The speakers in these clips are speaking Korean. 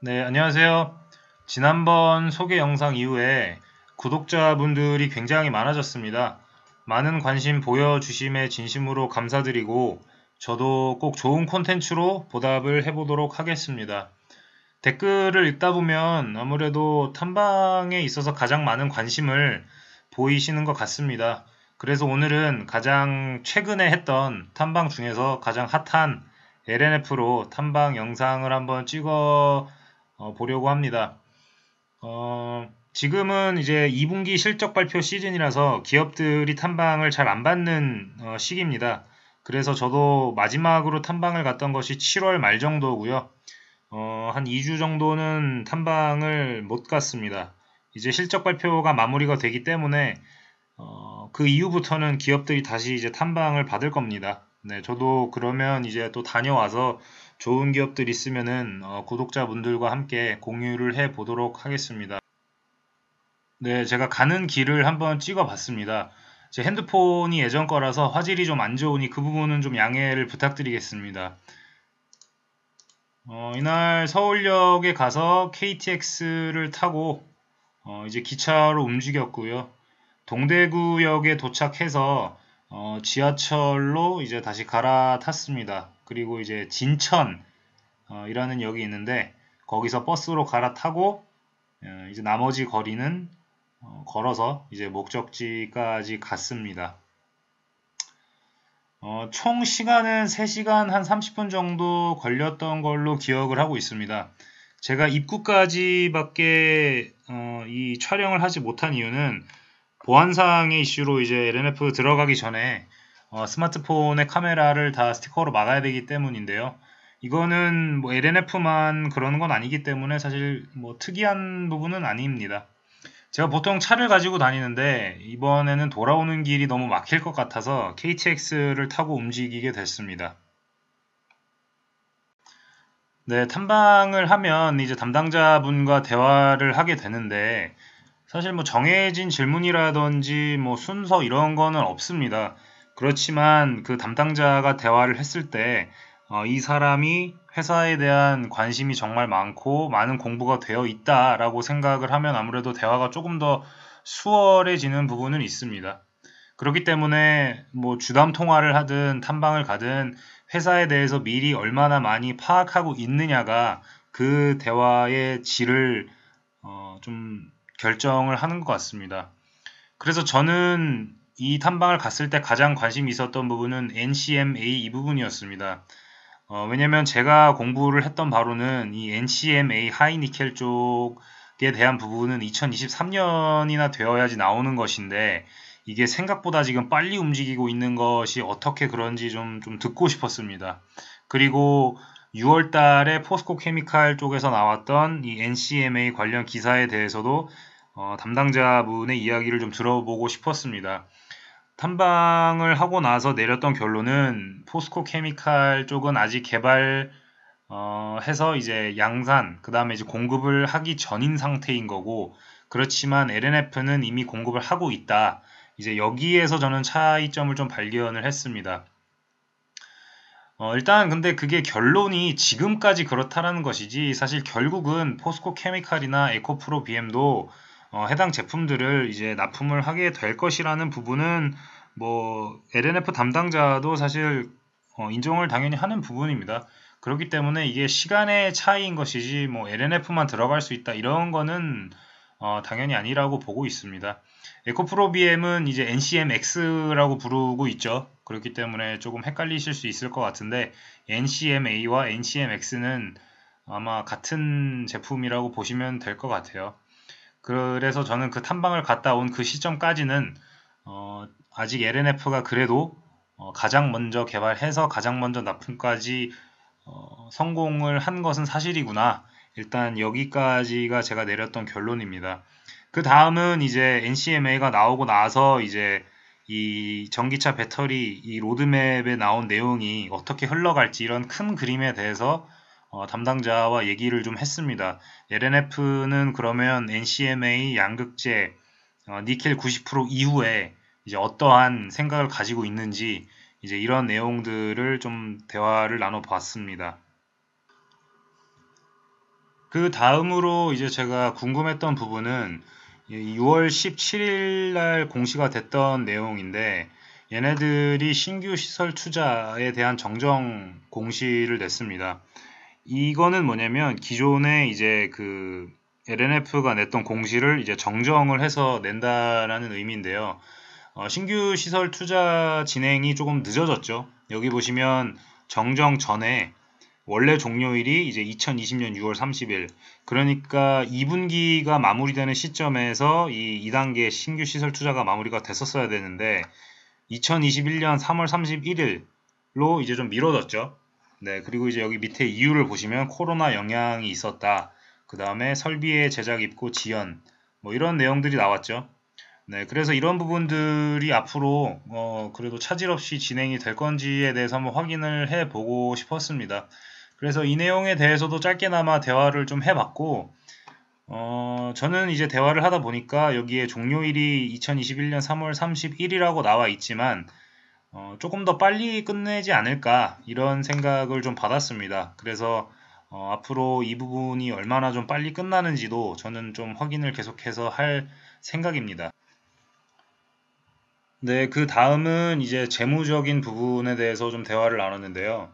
네, 안녕하세요. 지난번 소개 영상 이후에 구독자분들이 굉장히 많아졌습니다. 많은 관심 보여주심에 진심으로 감사드리고 저도 꼭 좋은 콘텐츠로 보답을 해보도록 하겠습니다. 댓글을 읽다 보면 아무래도 탐방에 있어서 가장 많은 관심을 보이시는 것 같습니다. 그래서 오늘은 가장 최근에 했던 탐방 중에서 가장 핫한 LNF로 탐방 영상을 한번 찍어 보려고 합니다. 지금은 이제 2분기 실적 발표 시즌이라서 기업들이 탐방을 잘 안 받는 시기입니다. 그래서 저도 마지막으로 탐방을 갔던 것이 7월 말 정도고요. 한 2주 정도는 탐방을 못 갔습니다. 이제 실적 발표가 마무리가 되기 때문에 그 이후부터는 기업들이 다시 이제 탐방을 받을 겁니다. 네, 저도 그러면 이제 또 다녀와서 좋은 기업들 있으면은 구독자분들과 함께 공유를 해 보도록 하겠습니다. 네, 제가 가는 길을 한번 찍어 봤습니다. 제 핸드폰이 예전 거라서 화질이 좀 안 좋으니 그 부분은 좀 양해를 부탁드리겠습니다. 이날 서울역에 가서 KTX를 타고 이제 기차로 움직였고요. 동대구역에 도착해서 지하철로 이제 다시 갈아탔습니다. 그리고 이제 진천 이라는 역이 있는데 거기서 버스로 갈아타고 이제 나머지 거리는 걸어서 이제 목적지까지 갔습니다. 총 시간은 3시간 한 30분 정도 걸렸던 걸로 기억을 하고 있습니다. 제가 입구까지밖에 이 촬영을 하지 못한 이유는 보안상의 이슈로 이제 LNF 들어가기 전에 스마트폰의 카메라를 다 스티커로 막아야 되기 때문인데요. 이거는 뭐 LNF만 그러는 건 아니기 때문에 사실 뭐 특이한 부분은 아닙니다. 제가 보통 차를 가지고 다니는데 이번에는 돌아오는 길이 너무 막힐 것 같아서 KTX를 타고 움직이게 됐습니다. 네, 탐방을 하면 이제 담당자분과 대화를 하게 되는데 사실 뭐 정해진 질문이라든지 뭐 순서 이런 거는 없습니다. 그렇지만 그 담당자가 대화를 했을 때 이 사람이 회사에 대한 관심이 정말 많고 많은 공부가 되어 있다라고 생각을 하면 아무래도 대화가 조금 더 수월해지는 부분은 있습니다. 그렇기 때문에 뭐 주담 통화를 하든 탐방을 가든 회사에 대해서 미리 얼마나 많이 파악하고 있느냐가 그 대화의 질을 좀 결정을 하는 것 같습니다. 그래서 저는 이 탐방을 갔을 때 가장 관심이 있었던 부분은 NCMA 이 부분이었습니다. 왜냐면 제가 공부를 했던 바로는 이 NCMA 하이니켈 쪽에 대한 부분은 2023년이나 되어야지 나오는 것인데 이게 생각보다 지금 빨리 움직이고 있는 것이 어떻게 그런지 좀 듣고 싶었습니다. 그리고 6월 달에 포스코 케미칼 쪽에서 나왔던 이 NCMA 관련 기사에 대해서도 담당자분의 이야기를 좀 들어보고 싶었습니다. 탐방을 하고 나서 내렸던 결론은 포스코 케미칼 쪽은 아직 개발 해서 이제 양산, 그 다음에 이제 공급을 하기 전인 상태인 거고, 그렇지만 LNF는 이미 공급을 하고 있다. 이제 여기에서 저는 차이점을 좀 발견을 했습니다. 일단 근데 그게 결론이 지금까지 그렇다라는 것이지 사실 결국은 포스코 케미칼이나 에코프로 BM도 해당 제품들을 이제 납품을 하게 될 것이라는 부분은 뭐 LNF 담당자도 사실 인정을 당연히 하는 부분입니다. 그렇기 때문에 이게 시간의 차이인 것이지 뭐 LNF만 들어갈 수 있다 이런 거는 당연히 아니라고 보고 있습니다. 에코프로 BM은 이제 NCMX라고 부르고 있죠. 그렇기 때문에 조금 헷갈리실 수 있을 것 같은데 NCMA와 NCMX는 아마 같은 제품이라고 보시면 될 것 같아요. 그래서 저는 그 탐방을 갔다 온 그 시점까지는 아직 LNF가 그래도 가장 먼저 개발해서 가장 먼저 납품까지 성공을 한 것은 사실이구나. 일단 여기까지가 제가 내렸던 결론입니다. 그 다음은 이제 NCMA가 나오고 나서 이제 이 전기차 배터리 이 로드맵에 나온 내용이 어떻게 흘러갈지 이런 큰 그림에 대해서 담당자와 얘기를 좀 했습니다. LNF는 그러면 NCMA 양극재 니켈 90% 이후에 이제 어떠한 생각을 가지고 있는지 이제 이런 내용들을 좀 대화를 나눠봤습니다. 그 다음으로 이제 제가 궁금했던 부분은 6월 17일 날 공시가 됐던 내용인데 얘네들이 신규 시설 투자에 대한 정정 공시를 냈습니다. 이거는 뭐냐면 기존에 이제 그 LNF가 냈던 공시를 이제 정정을 해서 낸다라는 의미인데요. 신규 시설 투자 진행이 조금 늦어졌죠. 여기 보시면 정정 전에 원래 종료일이 이제 2020년 6월 30일. 그러니까 2분기가 마무리되는 시점에서 이 2단계 신규 시설 투자가 마무리가 됐었어야 되는데 2021년 3월 31일로 이제 좀 미뤄졌죠. 네, 그리고 이제 여기 밑에 이유를 보시면 코로나 영향이 있었다. 그 다음에 설비의 제작 입고 지연. 뭐 이런 내용들이 나왔죠. 네, 그래서 이런 부분들이 앞으로 그래도 차질 없이 진행이 될 건지에 대해서 한번 확인을 해 보고 싶었습니다. 그래서 이 내용에 대해서도 짧게나마 대화를 좀 해봤고, 저는 이제 대화를 하다 보니까 여기에 종료일이 2021년 3월 31일이라고 나와 있지만, 조금 더 빨리 끝내지 않을까, 이런 생각을 좀 받았습니다. 그래서 앞으로 이 부분이 얼마나 좀 빨리 끝나는지도 저는 좀 확인을 계속해서 할 생각입니다. 네, 그 다음은 이제 재무적인 부분에 대해서 좀 대화를 나눴는데요.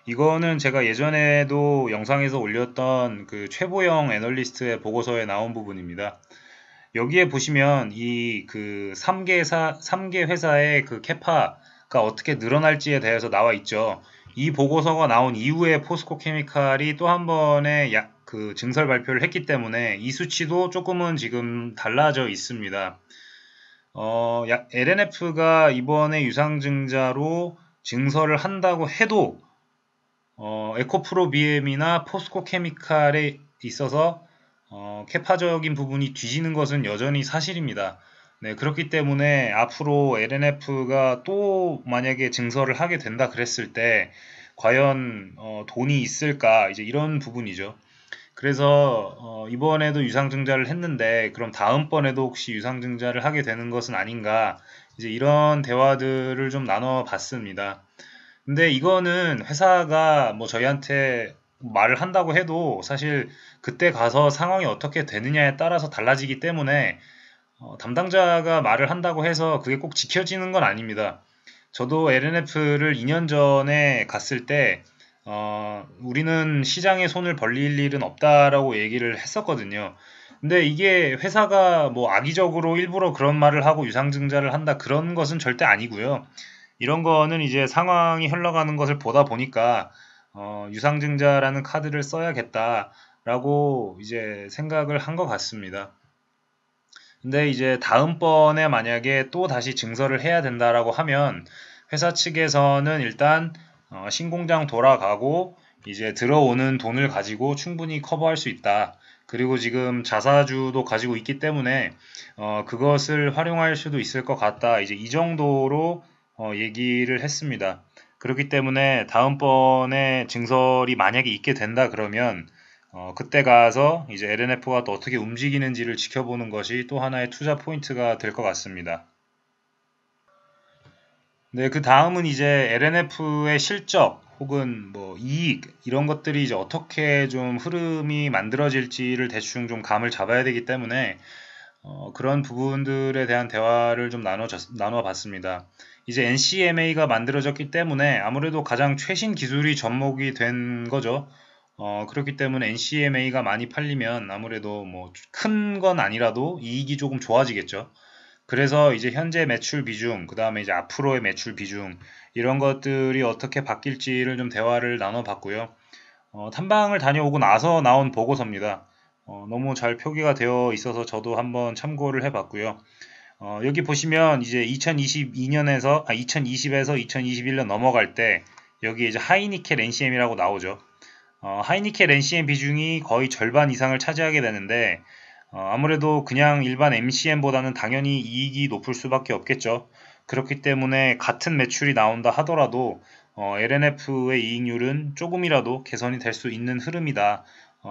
이거는 제가 예전에도 영상에서 올렸던 그 최보영 애널리스트의 보고서에 나온 부분입니다. 여기에 보시면 이 그 3개 회사의 그 캐파가 어떻게 늘어날지에 대해서 나와 있죠. 이 보고서가 나온 이후에 포스코 케미칼이 또 한 번의 그 증설 발표를 했기 때문에 이 수치도 조금은 지금 달라져 있습니다. LNF가 이번에 유상증자로 증설을 한다고 해도 에코프로 BM이나 포스코 케미칼에 있어서 캐파적인 부분이 뒤지는 것은 여전히 사실입니다. 네, 그렇기 때문에 앞으로 LNF가 또 만약에 증설을 하게 된다 그랬을 때 과연 돈이 있을까 이제 이런 부분이죠. 그래서 이번에도 유상증자를 했는데 그럼 다음번에도 혹시 유상증자를 하게 되는 것은 아닌가 이제 이런 대화들을 좀 나눠봤습니다. 근데 이거는 회사가 뭐 저희한테 말을 한다고 해도 사실 그때 가서 상황이 어떻게 되느냐에 따라서 달라지기 때문에 담당자가 말을 한다고 해서 그게 꼭 지켜지는 건 아닙니다. 저도 LNF를 2년 전에 갔을 때 우리는 시장에 손을 벌릴 일은 없다라고 얘기를 했었거든요. 근데 이게 회사가 뭐 악의적으로 일부러 그런 말을 하고 유상증자를 한다 그런 것은 절대 아니고요. 이런 거는 이제 상황이 흘러가는 것을 보다 보니까 유상증자라는 카드를 써야겠다라고 이제 생각을 한 것 같습니다. 근데 이제 다음번에 만약에 또 다시 증설을 해야 된다라고 하면 회사 측에서는 일단 신공장 돌아가고 이제 들어오는 돈을 가지고 충분히 커버할 수 있다. 그리고 지금 자사주도 가지고 있기 때문에 그것을 활용할 수도 있을 것 같다. 이제 이 정도로 얘기를 했습니다. 그렇기 때문에 다음번에 증설이 만약에 있게 된다 그러면 그때 가서 이제 LNF가 또 어떻게 움직이는지를 지켜보는 것이 또 하나의 투자 포인트가 될 것 같습니다. 네, 그 다음은 이제 LNF의 실적 혹은 뭐 이익 이런 것들이 이제 어떻게 좀 흐름이 만들어질지를 대충 좀 감을 잡아야 되기 때문에 그런 부분들에 대한 대화를 좀 나눠봤습니다. 이제 NCMA가 만들어졌기 때문에 아무래도 가장 최신 기술이 접목이 된 거죠. 그렇기 때문에 NCMA가 많이 팔리면 아무래도 뭐 큰 건 아니라도 이익이 조금 좋아지겠죠. 그래서 이제 현재 매출 비중, 그 다음에 이제 앞으로의 매출 비중, 이런 것들이 어떻게 바뀔지를 좀 대화를 나눠봤고요. 탐방을 다녀오고 나서 나온 보고서입니다. 너무 잘 표기가 되어 있어서 저도 한번 참고를 해봤고요. 여기 보시면 이제 2020에서 2021년 넘어갈 때 여기 이제 하이니켈 NCM이라고 나오죠. 하이니켈 NCM 비중이 거의 절반 이상을 차지하게 되는데 아무래도 그냥 일반 MCM보다는 당연히 이익이 높을 수밖에 없겠죠. 그렇기 때문에 같은 매출이 나온다 하더라도 LNF의 이익률은 조금이라도 개선이 될 수 있는 흐름이다.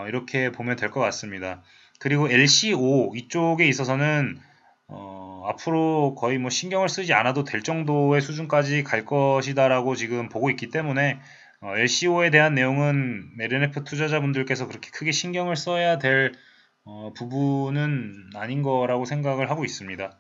이렇게 보면 될 것 같습니다. 그리고 LCO 이쪽에 있어서는 앞으로 거의 뭐 신경을 쓰지 않아도 될 정도의 수준까지 갈 것이다라고 지금 보고 있기 때문에 LCO에 대한 내용은 LNF 투자자분들께서 그렇게 크게 신경을 써야 될 부분은 아닌 거라고 생각을 하고 있습니다.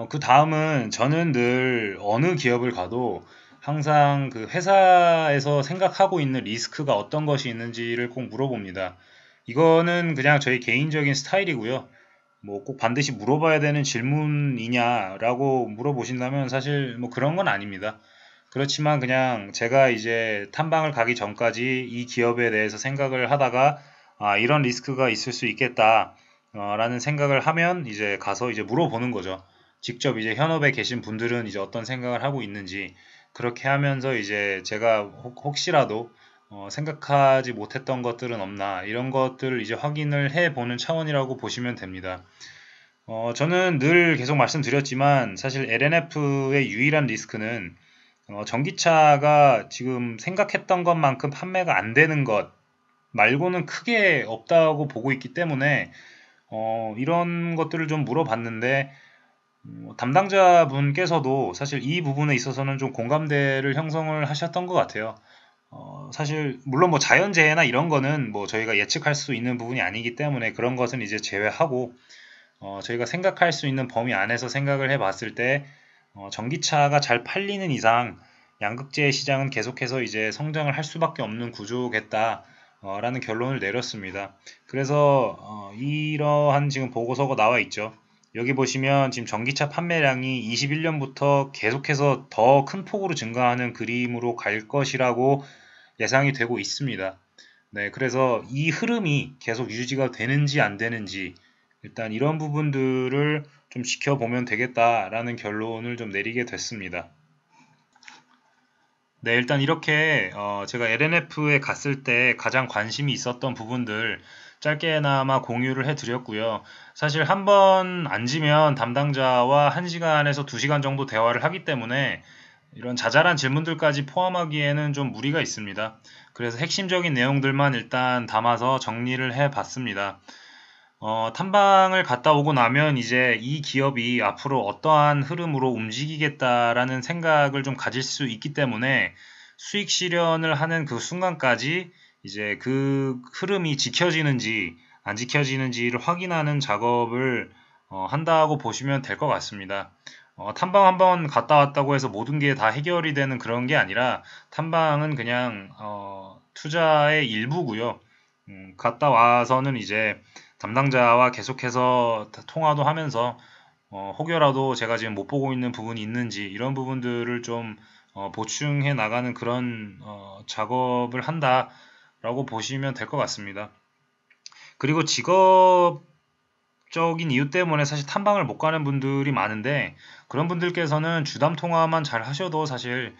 그 다음은 저는 늘 어느 기업을 가도 항상 그 회사에서 생각하고 있는 리스크가 어떤 것이 있는지를 꼭 물어봅니다. 이거는 그냥 저희 개인적인 스타일이고요. 뭐 꼭 반드시 물어봐야 되는 질문이냐라고 물어보신다면 사실 뭐 그런 건 아닙니다. 그렇지만 그냥 제가 이제 탐방을 가기 전까지 이 기업에 대해서 생각을 하다가 이런 리스크가 있을 수 있겠다 라는 생각을 하면 이제 가서 이제 물어보는 거죠. 직접 이제 현업에 계신 분들은 이제 어떤 생각을 하고 있는지 그렇게 하면서 이제 제가 혹시라도 생각하지 못했던 것들은 없나 이런 것들을 이제 확인을 해 보는 차원이라고 보시면 됩니다. 저는 늘 계속 말씀드렸지만 사실 LNF의 유일한 리스크는 전기차가 지금 생각했던 것만큼 판매가 안 되는 것 말고는 크게 없다고 보고 있기 때문에 이런 것들을 좀 물어봤는데 담당자분께서도 사실 이 부분에 있어서는 좀 공감대를 형성을 하셨던 것 같아요. 사실 물론 뭐 자연재해나 이런 거는 뭐 저희가 예측할 수 있는 부분이 아니기 때문에 그런 것은 이제 제외하고 저희가 생각할 수 있는 범위 안에서 생각을 해봤을 때 전기차가 잘 팔리는 이상 양극재 시장은 계속해서 이제 성장을 할 수밖에 없는 구조겠다. 라는 결론을 내렸습니다. 그래서 이러한 지금 보고서가 나와 있죠. 여기 보시면 지금 전기차 판매량이 21년부터 계속해서 더 큰 폭으로 증가하는 그림으로 갈 것이라고 예상이 되고 있습니다. 네, 그래서 이 흐름이 계속 유지가 되는지 안 되는지 일단 이런 부분들을 좀 지켜보면 되겠다라는 결론을 좀 내리게 됐습니다. 네, 일단 이렇게 제가 LNF에 갔을 때 가장 관심이 있었던 부분들 짧게나마 공유를 해드렸고요. 사실 한 번 앉으면 담당자와 1시간에서 2시간 정도 대화를 하기 때문에 이런 자잘한 질문들까지 포함하기에는 좀 무리가 있습니다. 그래서 핵심적인 내용들만 일단 담아서 정리를 해봤습니다. 탐방을 갔다 오고 나면 이제 이 기업이 앞으로 어떠한 흐름으로 움직이겠다라는 생각을 좀 가질 수 있기 때문에 수익 실현을 하는 그 순간까지 이제 그 흐름이 지켜지는지 안 지켜지는지를 확인하는 작업을 한다고 보시면 될 것 같습니다. 탐방 한번 갔다 왔다고 해서 모든 게 다 해결이 되는 그런 게 아니라 탐방은 그냥 투자의 일부고요. 갔다 와서는 이제 담당자와 계속해서 통화도 하면서 혹여라도 제가 지금 못 보고 있는 부분이 있는지 이런 부분들을 좀 보충해 나가는 그런 작업을 한다라고 보시면 될 것 같습니다. 그리고 직업적인 이유 때문에 사실 탐방을 못 가는 분들이 많은데 그런 분들께서는 주담 통화만 잘 하셔도 사실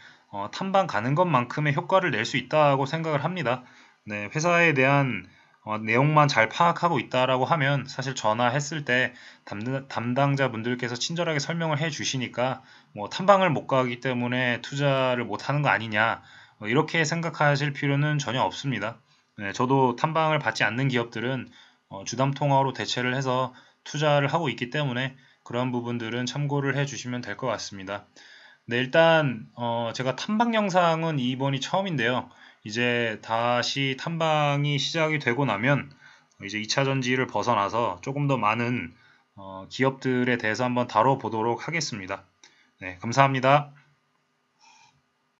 탐방 가는 것만큼의 효과를 낼 수 있다고 생각을 합니다. 네, 회사에 대한 내용만 잘 파악하고 있다라고 하면 사실 전화했을 때 담당자분들께서 친절하게 설명을 해 주시니까 뭐 탐방을 못 가기 때문에 투자를 못 하는 거 아니냐 이렇게 생각하실 필요는 전혀 없습니다. 네, 저도 탐방을 받지 않는 기업들은 주담 통화로 대체를 해서 투자를 하고 있기 때문에 그런 부분들은 참고를 해 주시면 될 것 같습니다. 네, 일단 제가 탐방 영상은 이번이 처음인데요. 이제 다시 탐방이 시작이 되고 나면 이제 2차 전지를 벗어나서 조금 더 많은 기업들에 대해서 한번 다뤄보도록 하겠습니다. 네, 감사합니다.